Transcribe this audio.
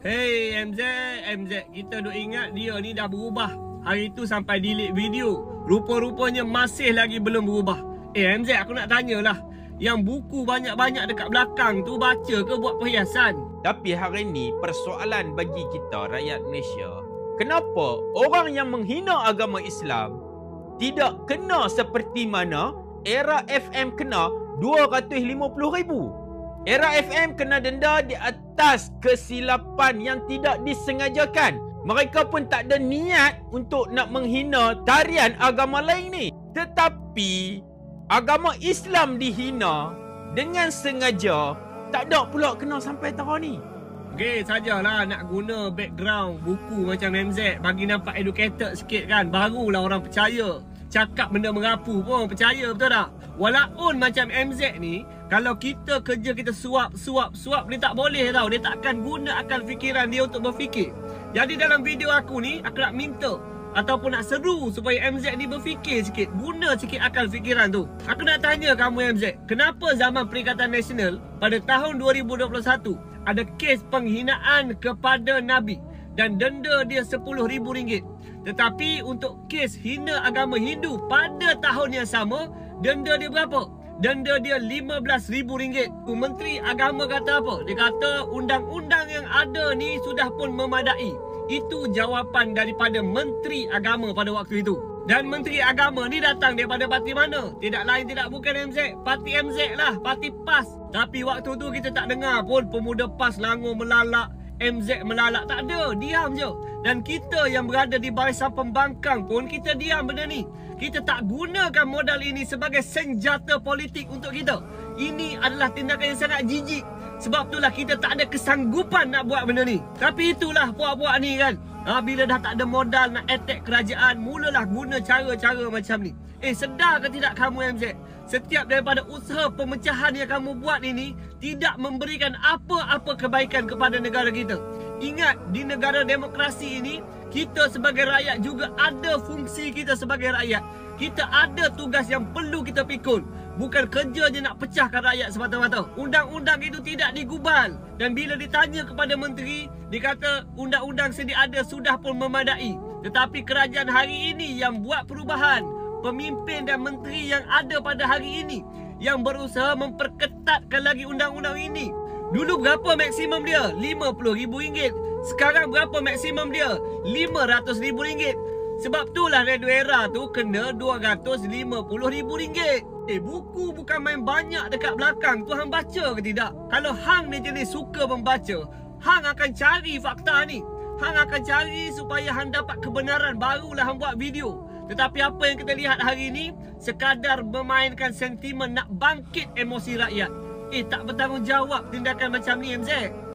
Hey MZ, kita duk ingat dia ni dah berubah. Hari tu sampai delete video. Rupa-rupanya masih lagi belum berubah. MZ, aku nak tanyalah, yang buku banyak-banyak dekat belakang tu baca ke buat perhiasan? Tapi hari ni persoalan bagi kita rakyat Malaysia, kenapa orang yang menghina agama Islam tidak kena seperti mana Era FM kena 250,000? Era FM kena denda di atas kesilapan yang tidak disengajakan. Mereka pun tak ada niat untuk nak menghina tarian agama lain ni. Tetapi agama Islam dihina dengan sengaja, tak ada pula kena sampai tahun ni. Okey, sajalah nak guna background buku macam MZ bagi nampak educated sikit kan. Barulah orang percaya. Cakap benda merapu pun percaya, betul tak? Walaupun macam MZ ni, kalau kita kerja kita suap, dia tak boleh tau. Dia takkan guna akal fikiran dia untuk berfikir. Jadi dalam video aku ni, aku nak minta ataupun nak seru supaya MZ ni berfikir sikit. Guna sikit akal fikiran tu. Aku nak tanya kamu MZ, kenapa zaman Perikatan Nasional pada tahun 2021 ada kes penghinaan kepada Nabi dan denda dia RM10,000. Tetapi untuk kes hina agama Hindu pada tahun yang sama, denda dia berapa? Denda dia RM15,000. Menteri Agama kata apa? Dia kata undang-undang yang ada ni sudah pun memadai. Itu jawapan daripada Menteri Agama pada waktu itu. Dan Menteri Agama ni datang daripada parti mana? Tidak lain tidak bukan MZ. Parti MZ lah, parti PAS. Tapi waktu tu kita tak dengar pun pemuda PAS langur melalak, MZ melalak. Tak ada, diam je. Dan kita yang berada di barisan pembangkang pun kita diam benda ni. Kita tak gunakan modal ini sebagai senjata politik untuk kita. Ini adalah tindakan yang sangat jijik. Sebab itulah kita tak ada kesanggupan nak buat benda ni. Tapi itulah puak-puak ni kan. Bila dah tak ada modal nak attack kerajaan, mulalah guna cara-cara macam ni. Sedar ke tidak kamu MZ? Setiap daripada usaha pemecahan yang kamu buat ini tidak memberikan apa-apa kebaikan kepada negara kita. Ingat, di negara demokrasi ini, kita sebagai rakyat juga ada fungsi kita sebagai rakyat. Kita ada tugas yang perlu kita pikul. Bukan kerja je nak pecahkan rakyat semata-mata. Undang-undang itu tidak digubal. Dan bila ditanya kepada menteri, dia kata undang-undang sedia ada sudah pun memadai. Tetapi kerajaan hari ini yang buat perubahan, pemimpin dan menteri yang ada pada hari ini, yang berusaha memperketatkan lagi undang-undang ini. Dulu berapa maksimum dia? RM50,000. Sekarang berapa maksimum dia? RM500,000. Sebab itulah Radio Era tu kena RM250,000. Buku bukan main banyak dekat belakang tu. Hang baca ke tidak? Kalau hang ni jenis suka membaca, hang akan cari fakta ni. Hang akan cari supaya hang dapat kebenaran, barulah hang buat video. Tetapi apa yang kita lihat hari ini sekadar memainkan sentimen nak bangkit emosi rakyat. Tak bertanggungjawab tindakan macam ni MZ.